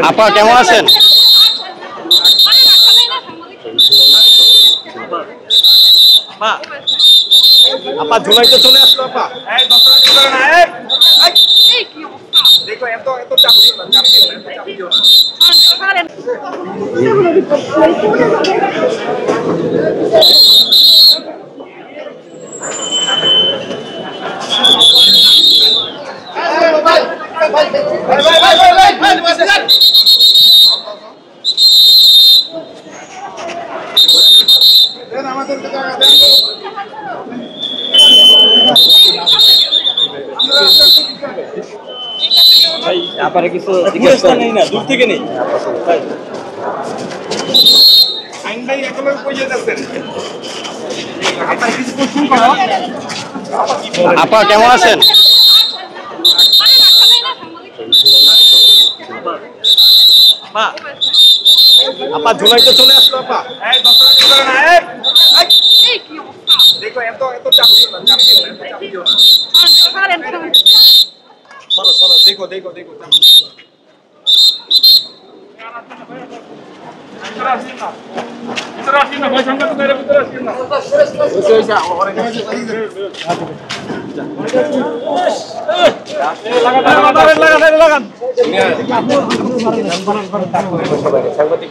আপা কেমন আছেন? আপা জুলাই তো চলে আসলো আপা। দেখো এত এত চাপ দিও না, চাপ দিও না, এত চাপ দিও না। আপনারা কিছু জিজ্ঞেস নেই না, দূর থেকে নেই। আইন ভাই একেবারে কই যাচ্ছেন? আপা কেমন আছেন? আপা জুলাই তো চলে আসলো আপা। দেখো এত এত চাপ দিও না, চাপ দিও না, এত চাপ দিও না। সরো সরো, দেখো দেখো দেখো চাপ দিও না। সাংবাদিক